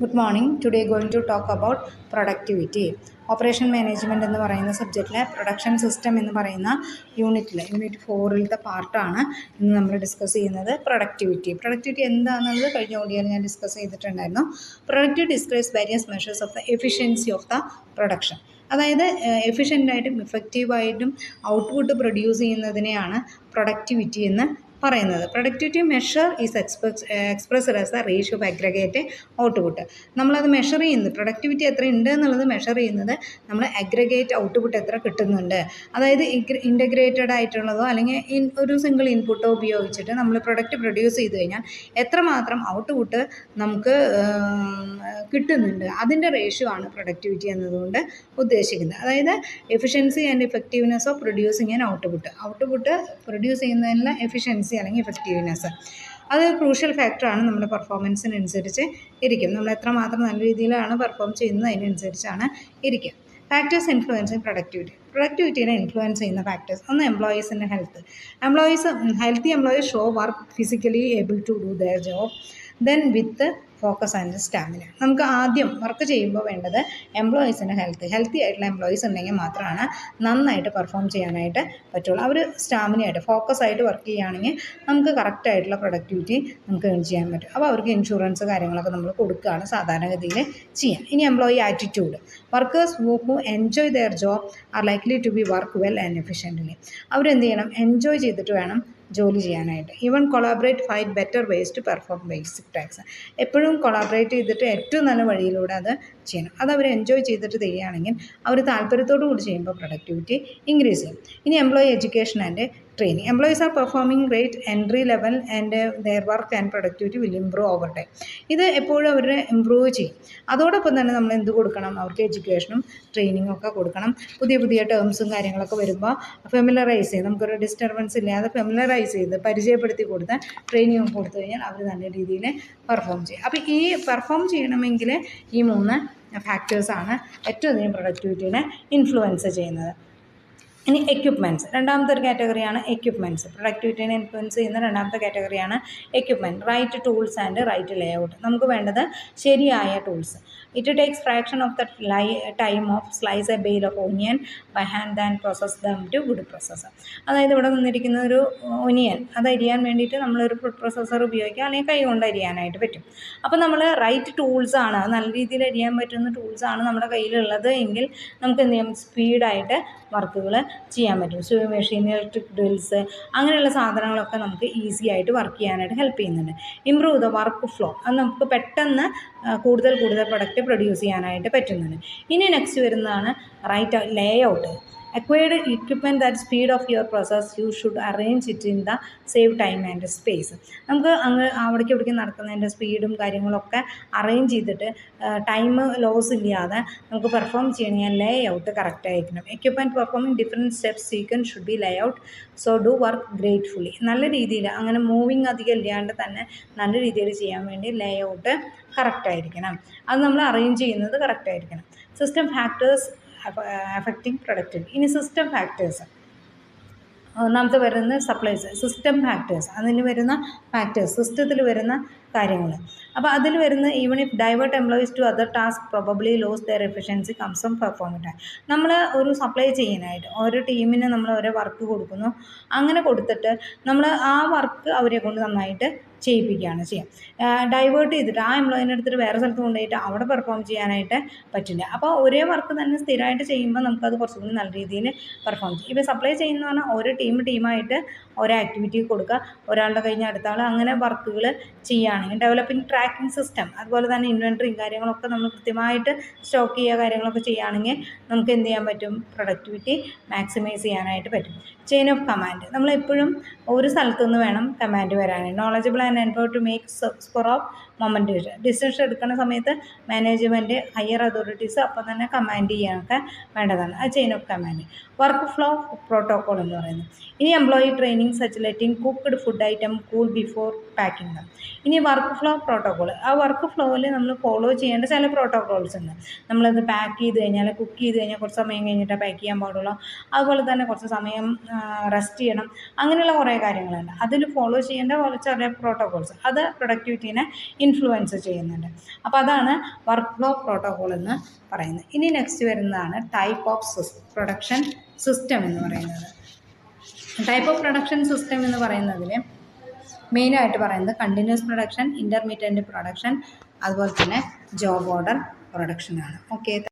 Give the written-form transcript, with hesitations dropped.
Good morning. Today going to talk about productivity. Operation management എന്ന് പറയുന്ന സബ്ജക്റ്റിലെ production system എന്ന് പറയുന്ന യൂണിറ്റ് 4ത്തെ പാർട്ടാണ് ഇന്ന് നമ്മൾ ഡിസ്കസ് ചെയ്യുന്നത്. പ്രൊഡക്ടിവിറ്റി എന്താണെന്നുള്ളത് കഴിഞ്ഞ ഓഡിയോയിൽ ഞാൻ ഡിസ്കസ് ചെയ്തിട്ടുണ്ടായിരുന്നു. Productivity describes various measures of the efficiency of the production. അതായത് എഫിഷ്യൻ്റായിട്ടും ഇഫക്റ്റീവായിട്ടും ഔട്ട്പുട്ട് പ്രൊഡ്യൂസ് ചെയ്യുന്നതിനെയാണ് പ്രൊഡക്ടിവിറ്റി എന്ന് പറയുന്നത്. Productivity measure is expressed as the ratio of aggregate output. നമ്മളത് മെഷർ ചെയ്യുന്നത് പ്രൊഡക്ടിവിറ്റി എത്ര ഉണ്ട് എന്നുള്ളത് മെഷർ ചെയ്യുന്നത് നമ്മൾ അഗ്രഗേറ്റ് ഔട്ട്പുട്ട് എത്ര കിട്ടുന്നുണ്ട്. അതായത് ഇൻ്റഗ്രേറ്റഡ് ആയിട്ടുള്ളതോ അല്ലെങ്കിൽ ഒരു സിംഗിൾ ഇൻപുട്ടോ ഉപയോഗിച്ചിട്ട് നമ്മൾ പ്രൊഡക്റ്റ് പ്രൊഡ്യൂസ് ചെയ്ത് കഴിഞ്ഞാൽ എത്രമാത്രം ഔട്ട്പുട്ട് നമുക്ക് കിട്ടുന്നുണ്ട്, അതിൻ്റെ റേഷ്യോ ആണ് പ്രൊഡക്ടിവിറ്റി എന്നതുകൊണ്ട് ഉദ്ദേശിക്കുന്നത്. അതായത് efficiency and effectiveness of producing and output produce ചെയ്യുന്നതിനുള്ള എഫിഷ്യൻസി അല്ലെങ്കിൽ ഇഫക്റ്റീവ്നെസ് അത് ക്രൂഷ്യൽ ഫാക്ടറാണ്. നമ്മുടെ പെർഫോമൻസിനനുസരിച്ച് ഇരിക്കും. നമ്മൾ എത്രമാത്രം നല്ല രീതിയിലാണ് പെർഫോം ചെയ്യുന്നത് അതിനനുസരിച്ചാണ് ഇരിക്കുക. ഫാക്ടേഴ്സ് ഇൻഫ്ലുവൻസിങ് പ്രൊഡക്ടിവിറ്റീനെ ഇൻഫ്ലുവൻസ് ചെയ്യുന്ന ഫാക്ടേഴ്സ്. ഒന്ന് എംപ്ലോയീസിൻ്റെ healthy employees show work physically able to do their job then with focus and stamina. നമുക്ക് ആദ്യം വർക്ക് ചെയ്യുമ്പോൾ വേണ്ടത് എംപ്ലോയീസിൻ്റെ ഹെൽത്തി ആയിട്ടുള്ള എംപ്ലോയീസ് ഉണ്ടെങ്കിൽ മാത്രമാണ് നന്നായിട്ട് പെർഫോം ചെയ്യാനായിട്ട് പറ്റുള്ളൂ. അവർ സ്റ്റാമിനയായിട്ട് ഫോക്കസ് ആയിട്ട് വർക്ക് ചെയ്യുകയാണെങ്കിൽ നമുക്ക് കറക്റ്റായിട്ടുള്ള പ്രൊഡക്ടിവിറ്റി നമുക്ക് ഏൺ ചെയ്യാൻ പറ്റും. അപ്പോൾ അവർക്ക് ഇൻഷുറൻസ് കാര്യങ്ങളൊക്കെ നമ്മൾ കൊടുക്കുകയാണ് സാധാരണഗതിയിൽ ചെയ്യാം. ഇനി employee attitude. Workers who enjoy their job are likely to be work well and efficiently. അവരെന്ത് ചെയ്യണം? എൻജോയ് ചെയ്തിട്ട് വേണം ജോലി ചെയ്യാനായിട്ട്. Even collaborate find better ways to perform basic task. എപ്പോഴും കൊളാബറേറ്റ് ചെയ്തിട്ട് ഏറ്റവും നല്ല വഴിയിലൂടെ അത് ചെയ്യണം. അത് അവർ എൻജോയ് ചെയ്തിട്ട് ചെയ്യുകയാണെങ്കിൽ അവർ താല്പര്യത്തോടു കൂടി ചെയ്യുമ്പോൾ പ്രൊഡക്ടിവിറ്റി ഇൻക്രീസ് ചെയ്യും. ഇനി employee education and training. Employees R performing great entry level and their work and productivity will improve over time. ഇത് എപ്പോഴും അവർ ഇമ്പ്രൂവ് ചെയ്യും. അതോടൊപ്പം തന്നെ നമ്മൾ എന്ത് കൊടുക്കണം? അവർക്ക് എഡ്യൂക്കേഷനും ട്രെയിനിങ്ങും ഒക്കെ കൊടുക്കണം. പുതിയ ടേംസും കാര്യങ്ങളൊക്കെ വരുമ്പോൾ ഫെമിലറൈസ് ചെയ്ത് നമുക്കൊരു ഡിസ്റ്റർബൻസ് ഇല്ലാതെ ഫെമിലറൈസ് ചെയ്ത് പരിചയപ്പെടുത്തി കൊടുത്ത് ട്രെയിനിങ് കൊടുത്തു കഴിഞ്ഞാൽ അവർ നല്ല രീതിയിൽ പെർഫോം ചെയ്യും. അപ്പോൾ ഈ പെർഫോം ചെയ്യണമെങ്കിൽ ഈ 3 ഫാക്ടേഴ്സാണ് ഏറ്റവും അധികം പ്രൊഡക്ടിവിറ്റീനെ ഇൻഫ്ലുവൻസ് ചെയ്യുന്നത്. ഇനി എക്യുപ്മെൻറ്റ്സ്. രണ്ടാമത്തെ ഒരു കാറ്റഗറിയാണ് എക്യുപ്മെൻറ്റ്സ്. പ്രൊഡക്ടിവിറ്റീനെ ഇൻഫ്ലുവൻസ് ചെയ്യുന്ന രണ്ടാമത്തെ കാറ്റഗറിയാണ് equipment. Right tools and right layout. നമുക്ക് വേണ്ടത് ശരിയായ tools. It takes fraction of the time of slice a bale of onion by hand and process them to food processor. അതായത് ഇവിടെ നിന്നിരിക്കുന്ന ഒരു ഒനിയൻ അത് അരിയാൻ വേണ്ടിയിട്ട് നമ്മളൊരു ഫുഡ് പ്രോസസ്സർ ഉപയോഗിക്കുക, അല്ലെങ്കിൽ കൈ കൊണ്ട് അരിയാനായിട്ട് പറ്റും. അപ്പോൾ നമ്മൾ റൈറ്റ് ടൂൾസാണ്, നല്ല രീതിയിൽ അരിയാൻ പറ്റുന്ന ടൂൾസാണ് നമ്മുടെ കയ്യിലുള്ളത് എങ്കിൽ നമുക്ക് എന്ത് ചെയ്യാം? സ്പീഡായിട്ട് വർക്കുകൾ ചെയ്യാൻ പറ്റും. സ്വിങ് മെഷീൻ, ഇലക്ട്രിക് ഡ്രിൽസ്, അങ്ങനെയുള്ള സാധനങ്ങളൊക്കെ നമുക്ക് ഈസി ആയിട്ട് വർക്ക് ചെയ്യാനായിട്ട് ഹെൽപ്പ് ചെയ്യുന്നുണ്ട്. Improve the work flow. അത് നമുക്ക് പെട്ടെന്ന് കൂടുതൽ പ്രൊഡക്റ്റ് പ്രൊഡ്യൂസ് ചെയ്യാനായിട്ട് പറ്റുന്നുണ്ട്. ഇനി നെക്സ്റ്റ് വരുന്നതാണ് right layout. Acquired equipment that speed of your process, you should arrange it in the save time and space. നമുക്ക് അവിടേക്ക് ഇവിടേക്ക് നടക്കുന്നതിൻ്റെ സ്പീഡും കാര്യങ്ങളൊക്കെ അറേഞ്ച് ചെയ്തിട്ട് ടൈം ലോസ് ഇല്ലാതെ നമുക്ക് പെർഫോം ചെയ്യണമെങ്കിൽ ലേ ഔട്ട് കറക്റ്റ് ആയിരിക്കണം. Equipment performing different steps sequence should be Leh out so do work gratefully. നല്ല രീതിയിൽ അങ്ങനെ മൂവിങ് അധികം ഇല്ലാണ്ട് തന്നെ നല്ല രീതിയിൽ ചെയ്യാൻ വേണ്ടി ലേ ഔട്ട് കറക്റ്റായിരിക്കണം. അത് നമ്മൾ അറേഞ്ച് ചെയ്യുന്നത് കറക്റ്റായിരിക്കണം. System factors affecting productivity. ഇനി സിസ്റ്റം ഫാക്ടേഴ്സ്. ഒന്നാമത്തെ വരുന്ന സപ്ലൈസ്. സിസ്റ്റം ഫാക്ടേഴ്സ്, അതിന് വരുന്ന ഫാക്ടേഴ്സ്, സിസ്റ്റത്തിൽ വരുന്ന കാര്യങ്ങൾ. അപ്പോൾ അതിൽ വരുന്ന even if diverted employees to other task probably lose their efficiency comes from performing time. നമ്മൾ ഒരു സപ്ലൈ ചെയ്യാനായിട്ട് ഓരോ ടീമിന് നമ്മൾ ഓരോ വർക്ക് കൊടുക്കുന്നു. അങ്ങനെ കൊടുത്തിട്ട് നമ്മൾ ആ വർക്ക് അവരെ കൊണ്ട് നന്നായിട്ട് ചെയ്യിപ്പിക്കുകയാണ് ചെയ്യുക. ഡൈവേർട്ട് ചെയ്തിട്ട് ആ എംപ്ലോയിനെ എടുത്തിട്ട് വേറെ സ്ഥലത്ത് കൊണ്ടുപോയിട്ട് അവിടെ പെർഫോം ചെയ്യാനായിട്ട് പറ്റില്ല. അപ്പോൾ ഒരേ വർക്ക് തന്നെ സ്ഥിരമായിട്ട് ചെയ്യുമ്പോൾ നമുക്കത് കുറച്ചും കൂടി നല്ല രീതിയിൽ പെർഫോം ചെയ്യും. ഇപ്പോൾ സപ്ലൈ ചെയ്യുന്ന പറഞ്ഞാൽ ഓരോ ടീമായിട്ട് ഓരോ ആക്ടിവിറ്റി കൊടുക്കുക, ഒരാളുടെ കഴിഞ്ഞ അടുത്ത ആൾ, അങ്ങനെ വർക്കുകൾ ചെയ്യുകയാണെങ്കിൽ ഡെവലപ്പിംഗ് ട്രാക്കിംഗ് സിസ്റ്റം, അതുപോലെ തന്നെ ഇൻവെൻട്രിയും കാര്യങ്ങളൊക്കെ നമ്മൾ കൃത്യമായിട്ട് സ്റ്റോക്ക് ചെയ്യുക കാര്യങ്ങളൊക്കെ ചെയ്യുകയാണെങ്കിൽ നമുക്ക് എന്ത് ചെയ്യാൻ പറ്റും? പ്രൊഡക്ടിവിറ്റി മാക്സിമൈസ് ചെയ്യാനായിട്ട് പറ്റും. Chain of command. നമ്മളെപ്പോഴും ഒരു സ്ഥലത്തുനിന്ന് വേണം കമാൻഡ് വരാനായിട്ട്. Knowledgeable and empower to make spur of moment decision എടുക്കുന്ന സമയത്ത് മാനേജ്മെൻറ്റ്, ഹയർ അതോറിറ്റീസ് അപ്പം തന്നെ കമാൻഡ് ചെയ്യാനൊക്കെ വേണ്ടതാണ്. അത് chain of command. Work flow protocol എന്ന് പറയുന്നത്. ഇനി employee training such letting cooked food item cool before packing dum. ഇനി വർക്ക് ഫ്ലോ പ്രോട്ടോക്കോൾ. ആ വർക്ക് ഫ്ലോയിൽ നമ്മൾ ഫോളോ ചെയ്യേണ്ട ചില പ്രോട്ടോക്കോൾസ് ഉണ്ട്. നമ്മളത് പാക്ക് ചെയ്ത് കഴിഞ്ഞാൽ, കുക്ക് ചെയ്ത് കഴിഞ്ഞാൽ കുറച്ച് സമയം കഴിഞ്ഞിട്ട് പാക്ക് ചെയ്യാൻ പാടുള്ളൂ. അതുപോലെ തന്നെ കുറച്ച് സമയം റെസ്റ്റ് ചെയ്യണം. അങ്ങനെയുള്ള കുറേ കാര്യങ്ങളുണ്ട്. അതിൽ ഫോളോ ചെയ്യേണ്ട ചെറിയ പ്രോട്ടോക്കോൾസ്. അത് പ്രൊഡക്ടിവിറ്റീനെ ഇൻഫ്ലുവൻസ് ചെയ്യുന്നുണ്ട്. അപ്പോൾ അതാണ് വർക്ക് ഫ്ലോ പ്രോട്ടോകോൾ എന്ന് പറയുന്നത്. ഇനി നെക്സ്റ്റ് വരുന്നതാണ് ടൈപ്പ് ഓഫ് പ്രൊഡക്ഷൻ സിസ്റ്റം എന്ന് പറയുന്നത്. ടൈപ്പ് ഓഫ് പ്രൊഡക്ഷൻ സിസ്റ്റം എന്ന് പറയുന്നതിൽ മെയിനായിട്ട് പറയുന്നത് കണ്ടിന്യൂസ് പ്രൊഡക്ഷൻ, ഇൻ്റർമീഡിയറ്റ് പ്രൊഡക്ഷൻ, അതുപോലെ തന്നെ ജോബ് ഓർഡർ പ്രൊഡക്ഷനാണ്. ഓക്കെ.